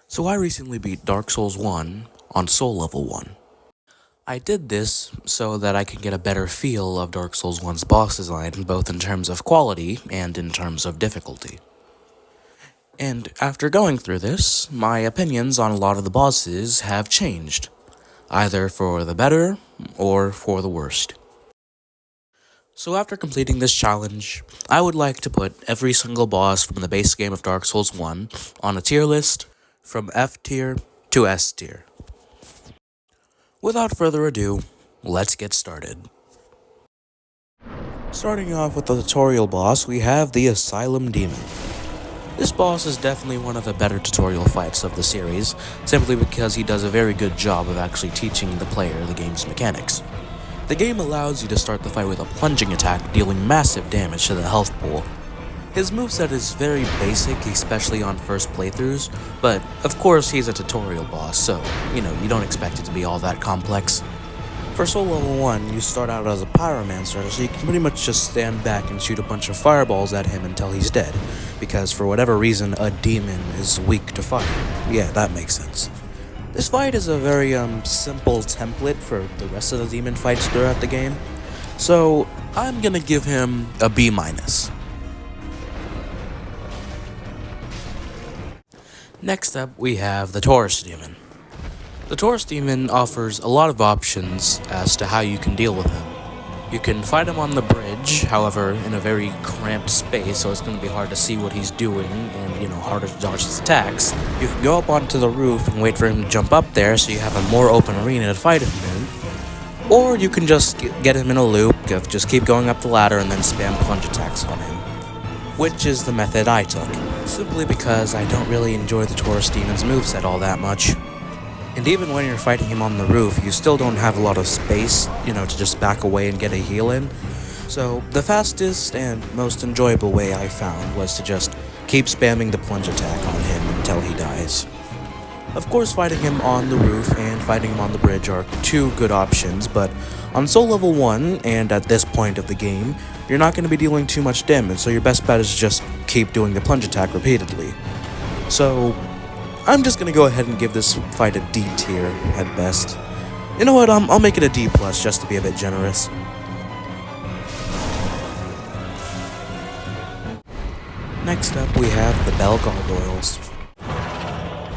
So I recently beat Dark Souls 1 on Soul Level 1. I did this so that I could get a better feel of Dark Souls 1's boss design, both in terms of quality and in terms of difficulty. And after going through this, my opinions on a lot of the bosses have changed, either for the better or for the worst. So after completing this challenge, I would like to put every single boss from the base game of Dark Souls 1 on a tier list from F tier to S tier. Without further ado, let's get started. Starting off with the tutorial boss, we have the Asylum Demon. This boss is definitely one of the better tutorial fights of the series, simply because he does a very good job of actually teaching the player the game's mechanics. The game allows you to start the fight with a plunging attack, dealing massive damage to the health pool. His moveset is very basic, especially on first playthroughs, but of course he's a tutorial boss, so, you don't expect it to be all that complex. For Soul Level 1, you start out as a pyromancer, so you can pretty much just stand back and shoot a bunch of fireballs at him until he's dead, because for whatever reason, a demon is weak to fire. Yeah, that makes sense. This fight is a very simple template for the rest of the demon fights throughout the game, so I'm gonna give him a B-. Next up, we have the Taurus Demon. The Taurus Demon offers a lot of options as to how you can deal with him. You can fight him on the bridge, however, in a very cramped space, so it's going to be hard to see what he's doing and, harder to dodge his attacks. You can go up onto the roof and wait for him to jump up there so you have a more open arena to fight him in. Or you can just get him in a loop, just keep going up the ladder and then spam plunge attacks on him. Which is the method I took, simply because I don't really enjoy the Taurus Demon's moveset all that much. And even when you're fighting him on the roof, you still don't have a lot of space, to just back away and get a heal in. So the fastest and most enjoyable way I found was to just keep spamming the plunge attack on him until he dies. Of course, fighting him on the roof and fighting him on the bridge are two good options, but on Soul Level 1, and at this point of the game, you're not going to be dealing too much damage, so your best bet is just keep doing the plunge attack repeatedly. So I'm just gonna go ahead and give this fight a D tier at best. You know what, I'll make it a D+ just to be a bit generous. Next up, we have the Bell Gargoyles.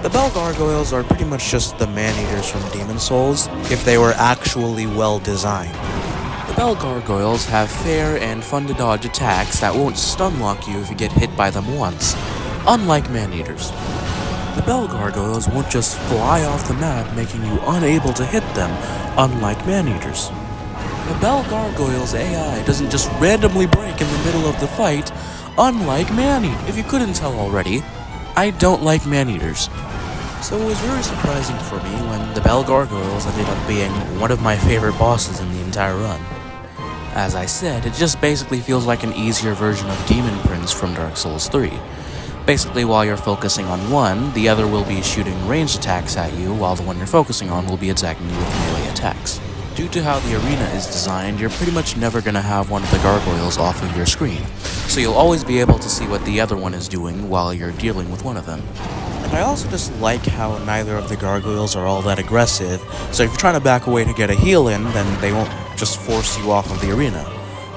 The Bell Gargoyles are pretty much just the man-eaters from Demon Souls, if they were actually well designed. The Bell Gargoyles have fair and fun-to-dodge attacks that won't stun-lock you if you get hit by them once, unlike man-eaters. The Bell Gargoyles won't just fly off the map, making you unable to hit them, unlike man-eaters. The Bell Gargoyles' AI doesn't just randomly break in the middle of the fight, unlike man-eaters. If you couldn't tell already, I don't like man-eaters. So it was very surprising for me when the Bell Gargoyles ended up being one of my favorite bosses in the entire run. As I said, it just basically feels like an easier version of Demon Prince from Dark Souls 3. Basically, while you're focusing on one, the other will be shooting ranged attacks at you, while the one you're focusing on will be attacking you with melee attacks. Due to how the arena is designed, you're pretty much never going to have one of the gargoyles off of your screen, so you'll always be able to see what the other one is doing while you're dealing with one of them. And I also just like how neither of the gargoyles are all that aggressive, so if you're trying to back away to get a heal in, then they won't just force you off of the arena.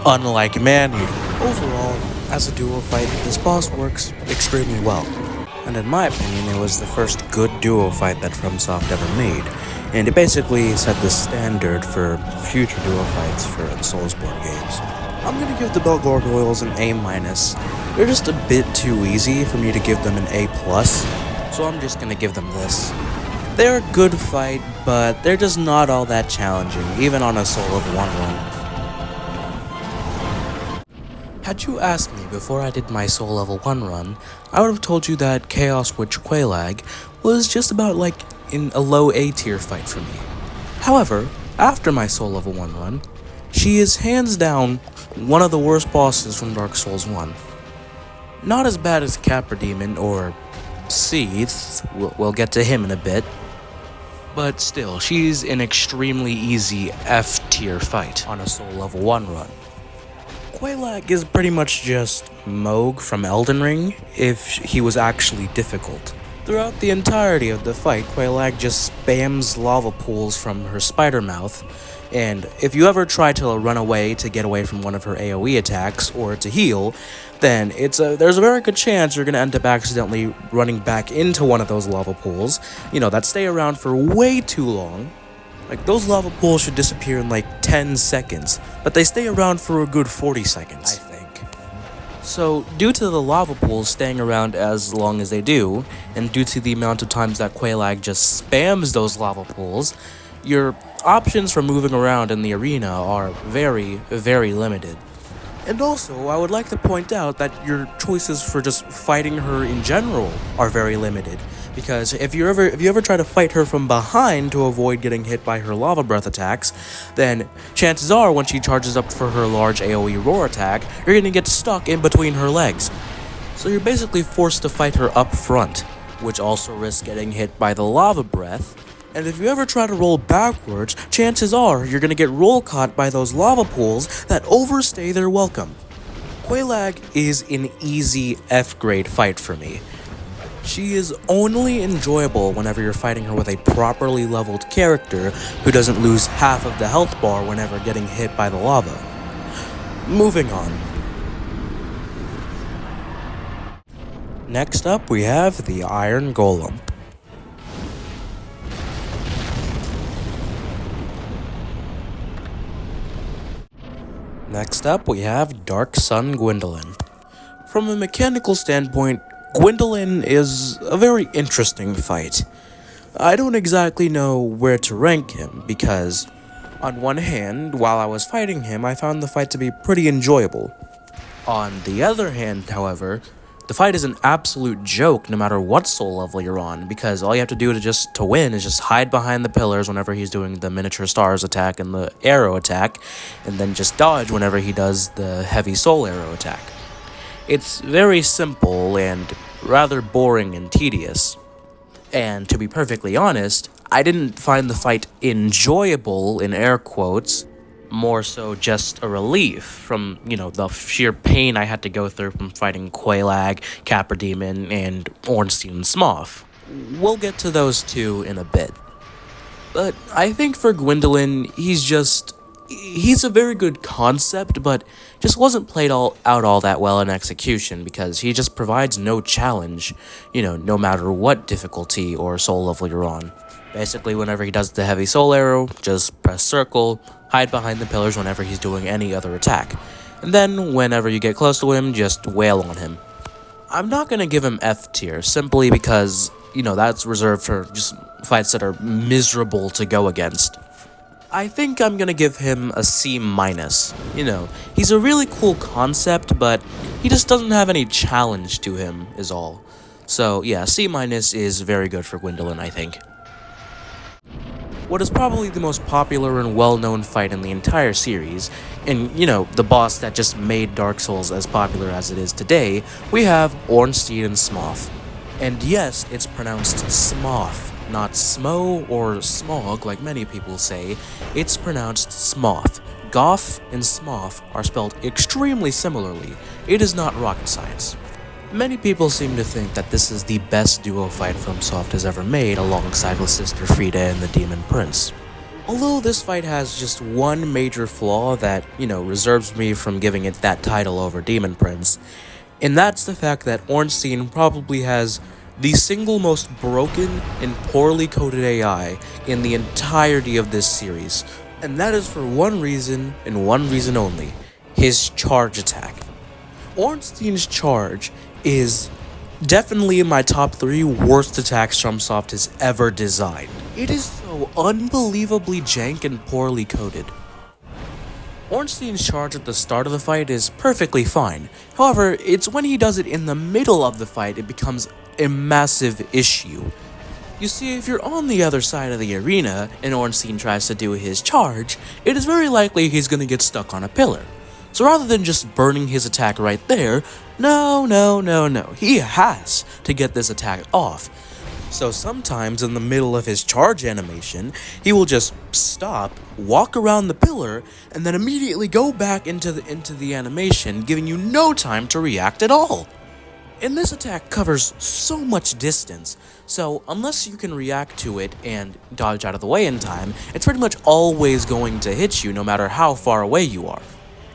Unlike man-eater. Overall, as a duo fight, this boss works extremely well. And in my opinion, it was the first good duo fight that FromSoft ever made, and it basically set the standard for future duo fights for the Soulsborne games. I'm gonna give the Bell Gargoyles an A-. They're just a bit too easy for me to give them an A+, so I'm just gonna give them this. They're a good fight, but they're just not all that challenging, even on a Soul Level 1 run. Had you asked me before I did my Soul Level 1 run, I would have told you that Chaos Witch Quelaag was just about like in a low A tier fight for me. However, after my Soul Level 1 run, she is hands down one of the worst bosses from Dark Souls 1. Not as bad as Capra Demon or Seath, we'll get to him in a bit, but still, she's an extremely easy F tier fight on a Soul Level 1 run. Quelaag is pretty much just Moog from Elden Ring if he was actually difficult. Throughout the entirety of the fight, Quelaag just spams lava pools from her spider mouth, and if you ever try to run away to get away from one of her AoE attacks or to heal, then there's a very good chance you're going to end up accidentally running back into one of those lava pools, that stay around for way too long. Like, those lava pools should disappear in like 10 seconds, but they stay around for a good 40 seconds, I think. So, due to the lava pools staying around as long as they do, and due to the amount of times that Quelaag just spams those lava pools, your options for moving around in the arena are very, very limited. And also, I would like to point out that your choices for just fighting her in general are very limited. Because if you ever try to fight her from behind to avoid getting hit by her lava breath attacks, then chances are when she charges up for her large AoE roar attack, you're gonna get stuck in between her legs. So you're basically forced to fight her up front, which also risks getting hit by the lava breath. And if you ever try to roll backwards, chances are you're gonna get roll caught by those lava pools that overstay their welcome. Quelaag is an easy F-grade fight for me. She is only enjoyable whenever you're fighting her with a properly leveled character who doesn't lose half of the health bar whenever getting hit by the lava. Moving on. Next up, we have the Iron Golem. Next up, we have Dark Sun Gwendolyn. From a mechanical standpoint, Gwendolyn is a very interesting fight. I don't exactly know where to rank him, because on one hand, while I was fighting him, I found the fight to be pretty enjoyable. On the other hand, however, the fight is an absolute joke no matter what soul level you're on, because all you have to do to win is just hide behind the pillars whenever he's doing the miniature stars attack and the arrow attack, and then just dodge whenever he does the heavy soul arrow attack. It's very simple and rather boring and tedious. And to be perfectly honest, I didn't find the fight enjoyable, in air quotes, more so just a relief from, the sheer pain I had to go through from fighting Quelaag, Capra Demon, and Ornstein and Smough. We'll get to those two in a bit. But I think for Gwendolyn, he's a very good concept, but just wasn't played out all that well in execution, because he just provides no challenge, no matter what difficulty or soul level you're on. Basically, whenever he does the heavy soul arrow, just press circle, hide behind the pillars whenever he's doing any other attack. And then, whenever you get close to him, just wail on him. I'm not gonna give him F tier, simply because, that's reserved for just fights that are miserable to go against. I think I'm gonna give him a C-. He's a really cool concept, but he just doesn't have any challenge to him, is all. So, yeah, C- is very good for Gwendolyn, I think. What is probably the most popular and well-known fight in the entire series, and, the boss that just made Dark Souls as popular as it is today, we have Ornstein and Smough. And yes, it's pronounced Smough, not Smo or Smog like many people say. It's pronounced Smough. Goth and Smough are spelled extremely similarly. It is not rocket science. Many people seem to think that this is the best duo fight FromSoft has ever made, alongside with Sister Frieda and the Demon Prince. Although this fight has just one major flaw that, reserves me from giving it that title over Demon Prince, and that's the fact that Ornstein probably has the single most broken and poorly coded AI in the entirety of this series. And that is for one reason, and one reason only: his charge attack. Ornstein's charge is definitely in my top 3 worst attacks FromSoft has ever designed. It is so unbelievably jank and poorly coded. Ornstein's charge at the start of the fight is perfectly fine. However, it's when he does it in the middle of the fight it becomes a massive issue. You see, if you're on the other side of the arena and Ornstein tries to do his charge, it is very likely he's gonna get stuck on a pillar. So rather than just burning his attack right there, no, he has to get this attack off. So sometimes in the middle of his charge animation, he will just stop, walk around the pillar, and then immediately go back into the animation, giving you no time to react at all. And this attack covers so much distance, so unless you can react to it and dodge out of the way in time, it's pretty much always going to hit you no matter how far away you are.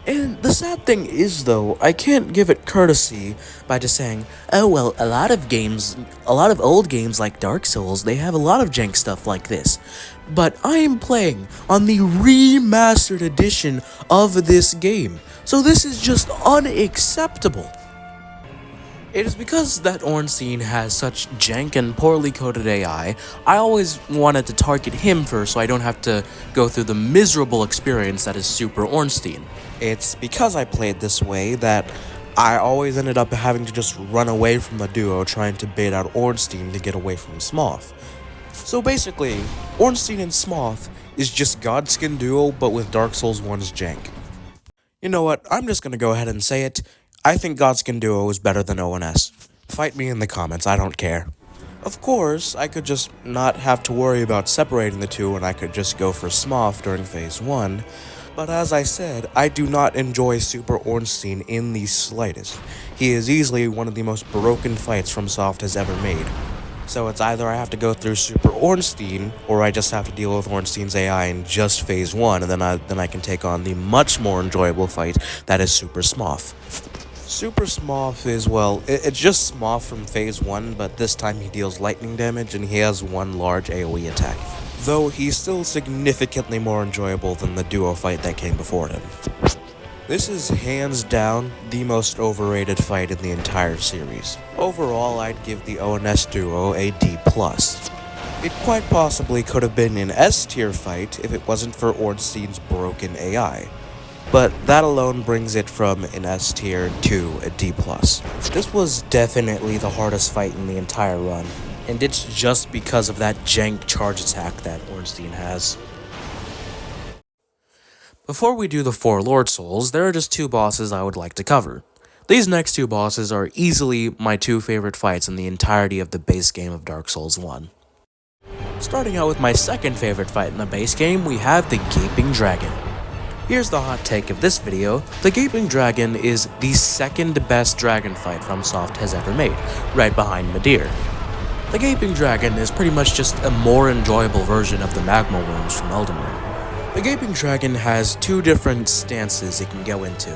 And the sad thing is, though, I can't give it courtesy by just saying, oh well, a lot of old games like Dark Souls, they have a lot of jank stuff like this. But I am playing on the remastered edition of this game, so this is just unacceptable. It is because that Ornstein has such jank and poorly coded AI, I always wanted to target him first so I don't have to go through the miserable experience that is Super Ornstein. It's because I played this way that I always ended up having to just run away from the duo trying to bait out Ornstein to get away from Smoth. So basically, Ornstein and Smoth is just Godskin Duo but with Dark Souls 1's jank. You know what, I'm just gonna go ahead and say it. I think Godskin Duo is better than ONS. Fight me in the comments, I don't care. Of course, I could just not have to worry about separating the two and I could just go for Smoth during Phase 1, but as I said, I do not enjoy Super Ornstein in the slightest. He is easily one of the most broken fights FromSoft has ever made. So it's either I have to go through Super Ornstein, or I just have to deal with Ornstein's AI in just Phase 1, and then I can take on the much more enjoyable fight that is Super Smoth. Super Smoth is, well, it's just Smoth from Phase 1, but this time he deals lightning damage and he has one large AoE attack. Though he's still significantly more enjoyable than the duo fight that came before him. This is hands down the most overrated fight in the entire series. Overall, I'd give the ONS duo a D+. It quite possibly could have been an S tier fight if it wasn't for Ornstein's broken AI. But that alone brings it from an S tier to a D+. This was definitely the hardest fight in the entire run, and it's just because of that jank charge attack that Ornstein has. Before we do the 4 Lord Souls, there are just 2 bosses I would like to cover. These next 2 bosses are easily my 2 favorite fights in the entirety of the base game of Dark Souls 1. Starting out with my second favorite fight in the base game, we have the Gaping Dragon. Here's the hot take of this video: the Gaping Dragon is the second best dragon fight FromSoft has ever made, right behind Midir. The Gaping Dragon is pretty much just a more enjoyable version of the Magma Worms from Elden Ring. The Gaping Dragon has 2 different stances it can go into.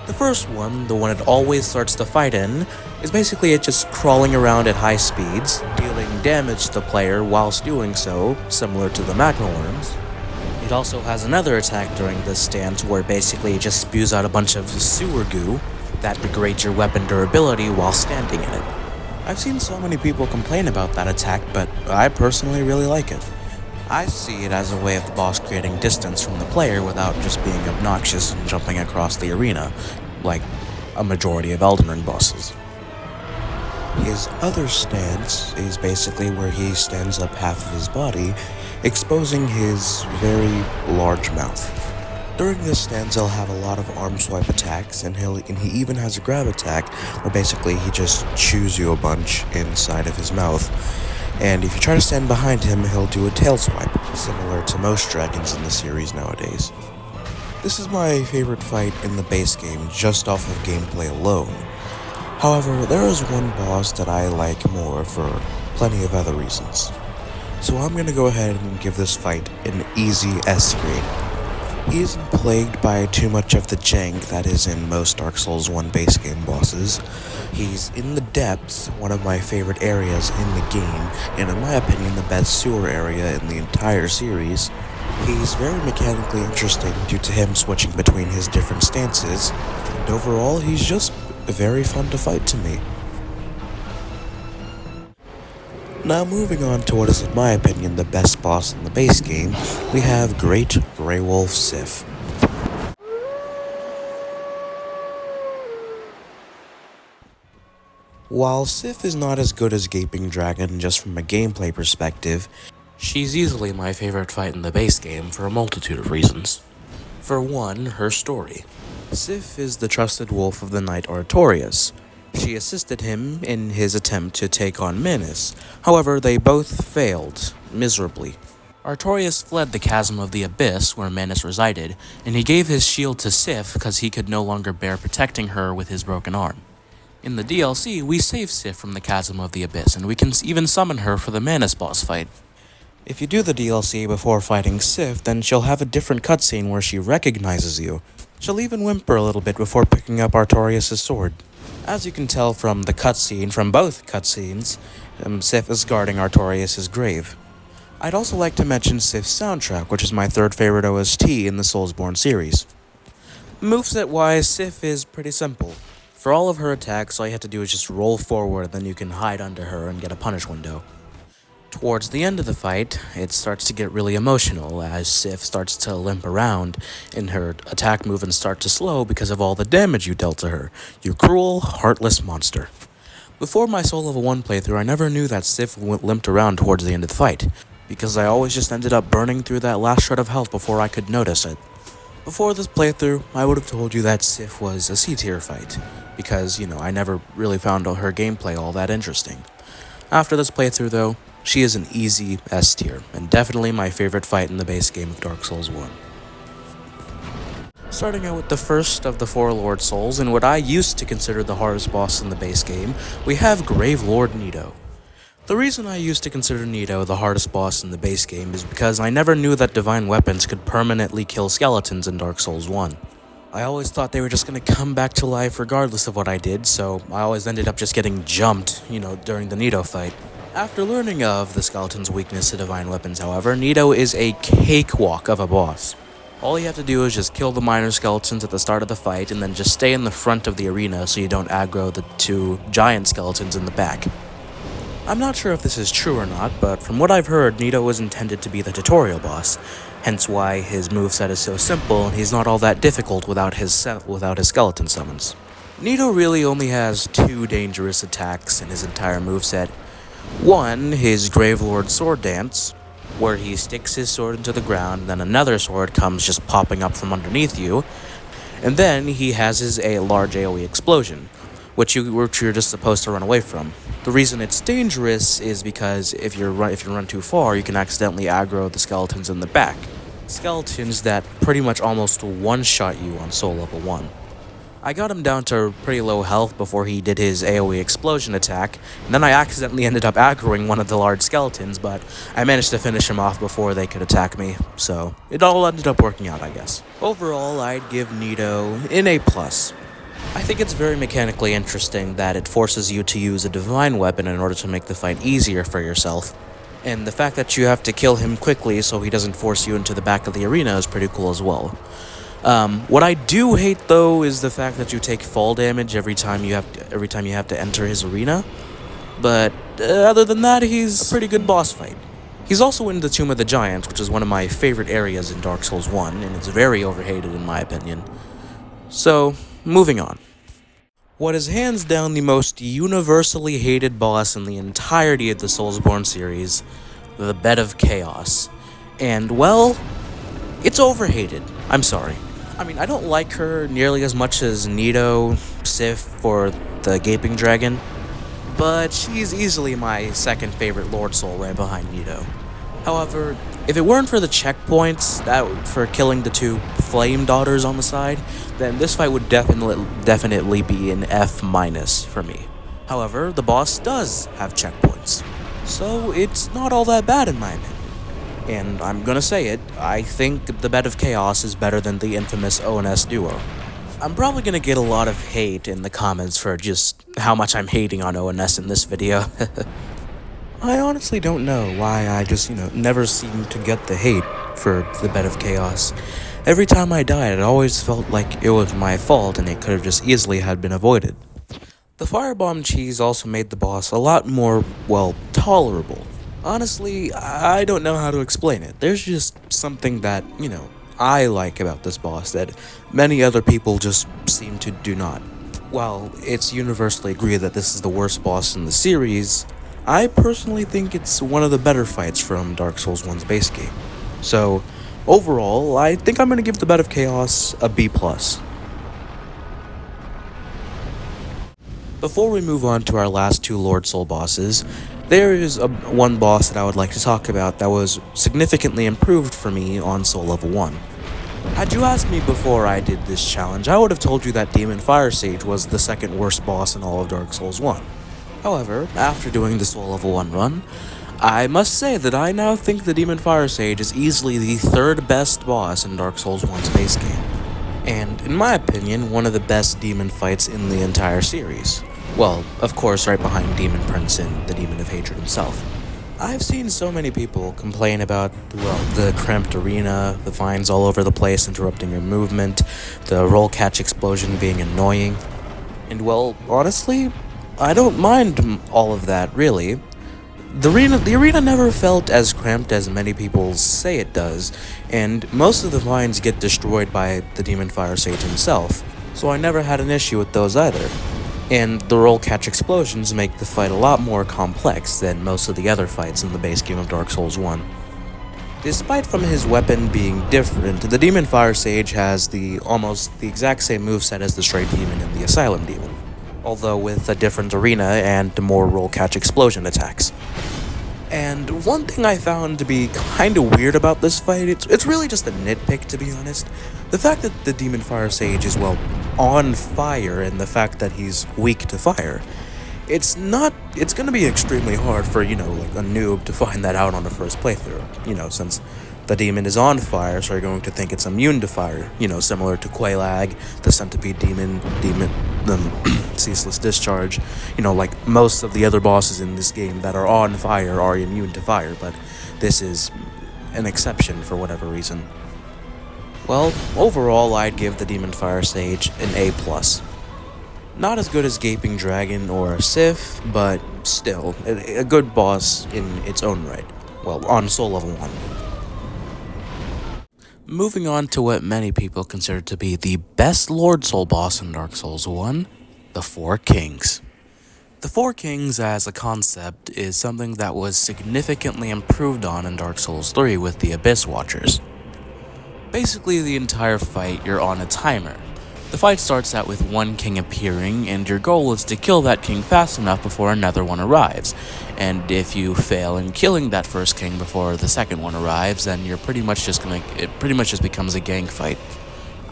The first one, the one it always starts the fight in, is basically it just crawling around at high speeds, dealing damage to the player whilst doing so, similar to the Magma Worms. It also has another attack during this stance where basically it just spews out a bunch of sewer goo that degrades your weapon durability while standing in it. I've seen so many people complain about that attack, but I personally really like it. I see it as a way of the boss creating distance from the player without just being obnoxious and jumping across the arena, like a majority of Elden Ring bosses. His other stance is basically where he stands up half of his body, exposing his very large mouth. During this stance, he'll have a lot of arm swipe attacks, and he even has a grab attack, where basically he just chews you a bunch inside of his mouth. And if you try to stand behind him, he'll do a tail swipe, similar to most dragons in the series nowadays. This is my favorite fight in the base game, just off of gameplay alone. However, there is one boss that I like more for plenty of other reasons. So I'm gonna go ahead and give this fight an easy S grade. He isn't plagued by too much of the jank that is in most Dark Souls 1 base game bosses. He's in the depths, one of my favorite areas in the game, and in my opinion the best sewer area in the entire series. He's very mechanically interesting due to him switching between his different stances, and overall he's just very fun to fight to me. Now moving on to what is in my opinion the best boss in the base game, we have Great Grey Wolf Sif. While Sif is not as good as Gaping Dragon just from a gameplay perspective, she's easily my favorite fight in the base game for a multitude of reasons. For one, her story. Sif is the trusted wolf of the knight Artorias. She assisted him in his attempt to take on Menace, however they both failed, miserably. Artorias fled the Chasm of the Abyss where Menace resided, and he gave his shield to Sif because he could no longer bear protecting her with his broken arm. In the DLC, we save Sif from the Chasm of the Abyss, and we can even summon her for the Manus boss fight. If you do the DLC before fighting Sif, then she'll have a different cutscene where she recognizes you. She'll even whimper a little bit before picking up Artorias' sword. As you can tell from the cutscene, from both cutscenes, Sif is guarding Artorias' grave. I'd also like to mention Sif's soundtrack, which is my third favorite OST in the Soulsborne series. Moveset-wise, Sif is pretty simple. For all of her attacks, all you have to do is just roll forward, then you can hide under her and get a punish window. Towards the end of the fight, it starts to get really emotional as Sif starts to limp around and her attack movements start to slow because of all the damage you dealt to her, you cruel, heartless monster. Before my Soul Level 1 playthrough, I never knew that Sif limped around towards the end of the fight, because I always just ended up burning through that last shred of health before I could notice it. Before this playthrough, I would have told you that Sif was a C-tier fight, because, I never really found her gameplay all that interesting. After this playthrough though, she is an easy S-tier, and definitely my favorite fight in the base game of Dark Souls 1. Starting out with the first of the 4 Lord Souls, and what I used to consider the hardest boss in the base game, we have Grave Lord Nito. The reason I used to consider Nito the hardest boss in the base game is because I never knew that divine weapons could permanently kill skeletons in Dark Souls 1. I always thought they were just going to come back to life regardless of what I did, so I always ended up just getting jumped, during the Nito fight. After learning of the skeleton's weakness to divine weapons, however, Nito is a cakewalk of a boss. All you have to do is just kill the minor skeletons at the start of the fight, and then just stay in the front of the arena so you don't aggro the 2 giant skeletons in the back. I'm not sure if this is true or not, but from what I've heard, Nito was intended to be the tutorial boss, hence why his moveset is so simple and he's not all that difficult without his skeleton summons. Nito really only has 2 dangerous attacks in his entire moveset. One, his Gravelord Sword Dance, where he sticks his sword into the ground, and then another sword comes just popping up from underneath you, and then he has his large AoE explosion, which you're just supposed to run away from. The reason it's dangerous is because if you run too far, you can accidentally aggro the skeletons in the back. Skeletons that pretty much almost one-shot you on Soul Level 1. I got him down to pretty low health before he did his AoE explosion attack, and then I accidentally ended up aggroing one of the large skeletons, but I managed to finish him off before they could attack me, so it all ended up working out, I guess. Overall, I'd give Nito an A+. I think it's very mechanically interesting that it forces you to use a divine weapon in order to make the fight easier for yourself, and the fact that you have to kill him quickly so he doesn't force you into the back of the arena is pretty cool as well. What I do hate though is the fact that you take fall damage every time you have to enter his arena. But other than that, he's a pretty good boss fight. He's also in the Tomb of the Giants, which is one of my favorite areas in Dark Souls 1, and it's very overhated in my opinion. So, moving on. What is hands down the most universally hated boss in the entirety of the Soulsborne series, the Bed of Chaos. And well, it's overhated. I'm sorry. I don't like her nearly as much as Nito, Sif, or the Gaping Dragon, but she's easily my second favorite Lord Soul right behind Nito. However, if it weren't for the checkpoints for killing the 2 flame daughters on the side, then this fight would definitely be an F- for me. However, the boss does have checkpoints, so it's not all that bad in my opinion. And I'm gonna say it, I think the Bed of Chaos is better than the infamous ONS duo. I'm probably gonna get a lot of hate in the comments for just how much I'm hating on ONS in this video. I honestly don't know why I just, never seem to get the hate for the Bed of Chaos. Every time I died, it always felt like it was my fault and it could have just easily had been avoided. The Firebomb Cheese also made the boss a lot more, tolerable. Honestly, I don't know how to explain it. There's just something that, I like about this boss that many other people just seem to do not. While it's universally agreed that this is the worst boss in the series, I personally think it's one of the better fights from Dark Souls 1's base game. So, overall, I think I'm going to give the Bed of Chaos a B+. Before we move on to our last 2 Lord Soul bosses, there is one boss that I would like to talk about that was significantly improved for me on Soul Level 1. Had you asked me before I did this challenge, I would have told you that Demon Fire Sage was the second worst boss in all of Dark Souls 1. However, after doing the Soul Level 1 run, I must say that I now think the Demon Fire Sage is easily the third best boss in Dark Souls 1's base game. And, in my opinion, one of the best demon fights in the entire series. Well, of course, right behind Demon Prince and the Demon of Hatred himself. I've seen so many people complain about, well, the cramped arena, the vines all over the place interrupting your movement, the roll catch explosion being annoying. And, well, honestly, I don't mind all of that, really. The arena never felt as cramped as many people say it does, and most of the vines get destroyed by the Demon Fire Sage himself, so I never had an issue with those either. And the roll catch explosions make the fight a lot more complex than most of the other fights in the base game of Dark Souls 1. Despite from his weapon being different, the Demon Fire Sage has almost the exact same moveset as the Stray Demon and the Asylum Demon, although with a different arena and more roll catch explosion attacks. And one thing I found to be kinda weird about this fight, it's really just a nitpick to be honest. The fact that the Demon Fire Sage is, well, on fire, and the fact that he's weak to fire. It's gonna be extremely hard for, like a noob to find that out on a first playthrough, since the demon is on fire, so you're going to think it's immune to fire, similar to Quelaag, the Centipede Demon, the Ceaseless Discharge, like most of the other bosses in this game that are on fire are immune to fire, but this is an exception for whatever reason. Well, overall, I'd give the Demon Fire Sage an A+. Not as good as Gaping Dragon or Sif, but still, a good boss in its own right. Well, on Soul Level 1. Moving on to what many people consider to be the best Lord Soul boss in Dark Souls 1, the Four Kings. The Four Kings as a concept is something that was significantly improved on in Dark Souls 3 with the Abyss Watchers. Basically, the entire fight, you're on a timer. The fight starts out with one king appearing, and your goal is to kill that king fast enough before another one arrives. And if you fail in killing that first king before the second one arrives, then it pretty much just becomes a gang fight.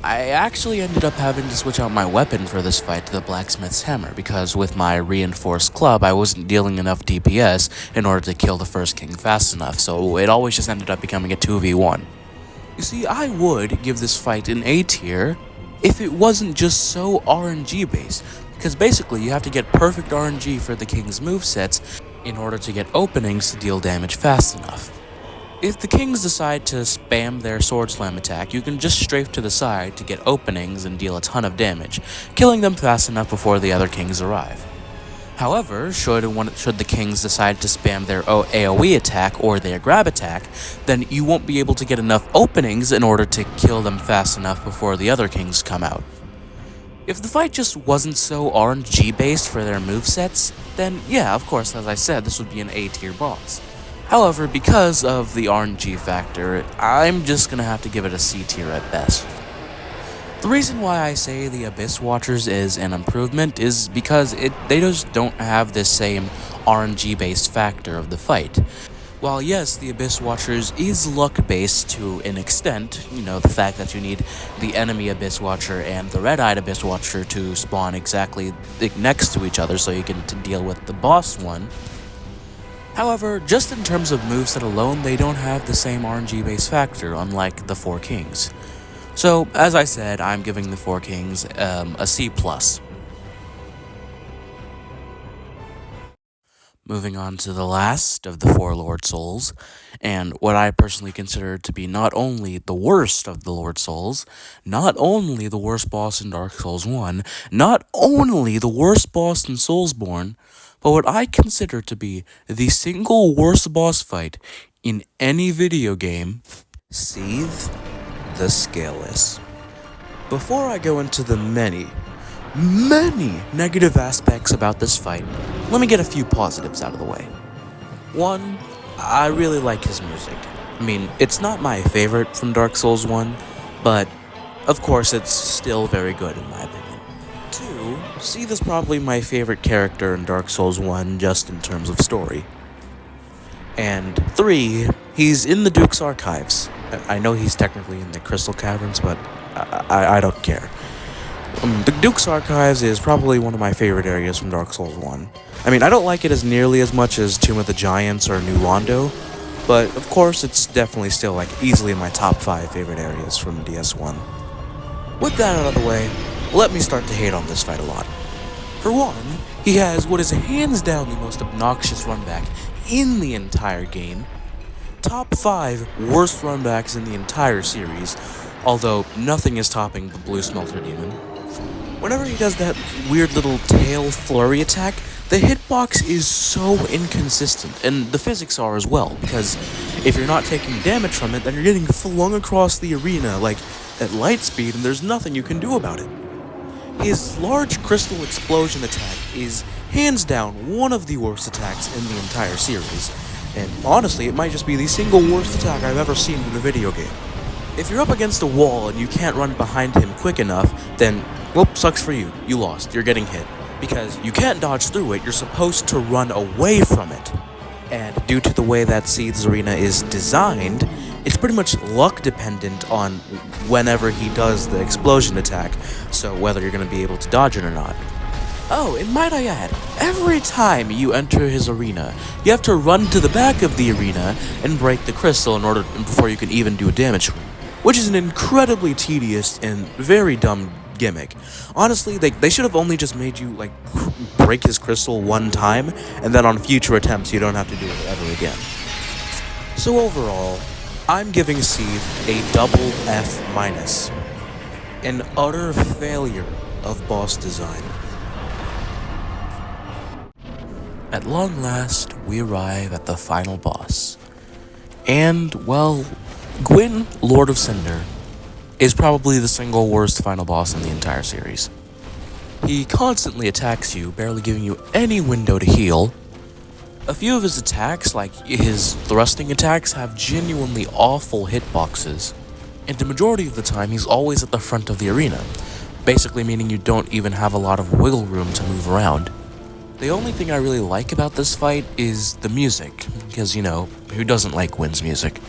I actually ended up having to switch out my weapon for this fight to the Blacksmith's Hammer, because with my reinforced club, I wasn't dealing enough DPS in order to kill the first king fast enough, so it always just ended up becoming a 2v1. You see, I would give this fight an A tier if it wasn't just so RNG based, because basically you have to get perfect RNG for the king's movesets in order to get openings to deal damage fast enough. If the kings decide to spam their sword slam attack, you can just strafe to the side to get openings and deal a ton of damage, killing them fast enough before the other kings arrive. However, should the kings decide to spam their AoE attack or their grab attack, then you won't be able to get enough openings in order to kill them fast enough before the other kings come out. If the fight just wasn't so RNG based for their movesets, then yeah, of course, as I said, this would be an A tier boss. However, because of the RNG factor, I'm just gonna have to give it a C tier at best. The reason why I say the Abyss Watchers is an improvement is because they just don't have this same RNG-based factor of the fight. While yes, the Abyss Watchers is luck-based to an extent, the fact that you need the enemy Abyss Watcher and the red-eyed Abyss Watcher to spawn exactly next to each other so you can deal with the boss one. However, just in terms of moveset alone, they don't have the same RNG-based factor, unlike the Four Kings. So, as I said, I'm giving the Four Kings a C+. Moving on to the last of the four Lord Souls, and what I personally consider to be not only the worst of the Lord Souls, not only the worst boss in Dark Souls 1, not only the worst boss in Soulsborne, but what I consider to be the single worst boss fight in any video game, Seethe the Scaleless. Before I go into the many negative aspects about this fight, let me get a few positives out of the way. One, I really like his music. I mean, it's not my favorite from Dark Souls 1, but of course it's still very good in my opinion. Two, Seethe is probably my favorite character in Dark Souls 1 just in terms of story. And three, he's in the Duke's archives. I know he's technically in the Crystal Caverns, but I don't care. The Duke's Archives is probably one of my favorite areas from Dark Souls 1. I mean, I don't like it as nearly as much as Tomb of the Giants or New Londo, but of course it's definitely still like easily in my top 5 favorite areas from DS1. With that out of the way, let me start to hate on this fight a lot. For one, he has what is hands down the most obnoxious runback in the entire game. Top 5 worst runbacks in the entire series, although nothing is topping the Blue Smelter Demon. Whenever he does that weird little tail flurry attack, the hitbox is so inconsistent, and the physics are as well, because if you're not taking damage from it, then you're getting flung across the arena, like, at light speed, and there's nothing you can do about it. His large crystal explosion attack is hands down one of the worst attacks in the entire series, and honestly, it might just be the single worst attack I've ever seen in a video game. If you're up against a wall and you can't run behind him quick enough, then, well, sucks for you. You lost. You're getting hit. Because you can't dodge through it, you're supposed to run away from it. And due to the way that Seed's Arena is designed, it's pretty much luck dependent on whenever he does the explosion attack, so whether you're going to be able to dodge it or not. Oh, and might I add, every time you enter his arena, you have to run to the back of the arena and break the crystal before you can even do damage, which is an incredibly tedious and very dumb gimmick. Honestly, they should have only just made you, like, break his crystal one time, and then on future attempts you don't have to do it ever again. So overall, I'm giving Seed a double F-. An utter failure of boss design. At long last, we arrive at the final boss. And, well, Gwyn, Lord of Cinder, is probably the single worst final boss in the entire series. He constantly attacks you, barely giving you any window to heal. A few of his attacks, like his thrusting attacks, have genuinely awful hitboxes, and the majority of the time he's always at the front of the arena, basically meaning you don't even have a lot of wiggle room to move around. The only thing I really like about this fight is the music, because, you know, who doesn't like Gwyn's music?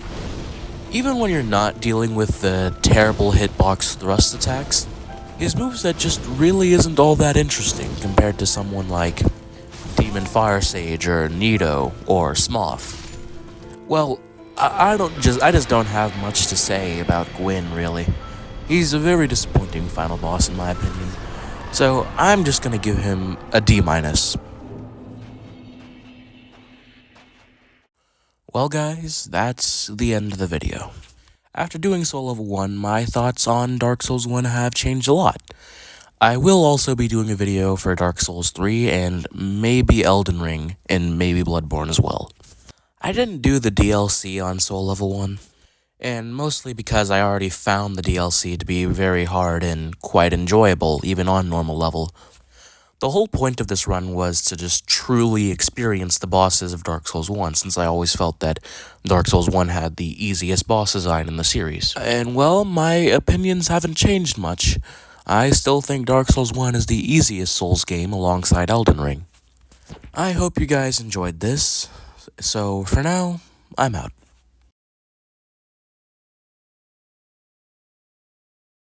Even when you're not dealing with the terrible hitbox thrust attacks, his moveset just really isn't all that interesting compared to someone like Demon Fire Sage or Nito or Smoth. Well, I just don't have much to say about Gwyn, really. He's a very disappointing final boss in my opinion, so I'm just gonna give him a D-. Well guys, that's the end of the video. After doing Soul Level 1, my thoughts on Dark Souls 1 have changed a lot. I will also be doing a video for Dark Souls 3 and maybe Elden Ring and maybe Bloodborne as well. I didn't do the DLC on Soul Level 1, and mostly because I already found the DLC to be very hard and quite enjoyable even on normal level. The whole point of this run was to just truly experience the bosses of Dark Souls 1, since I always felt that Dark Souls 1 had the easiest boss design in the series. And well, my opinions haven't changed much. I still think Dark Souls 1 is the easiest Souls game alongside Elden Ring. I hope you guys enjoyed this, so for now, I'm out.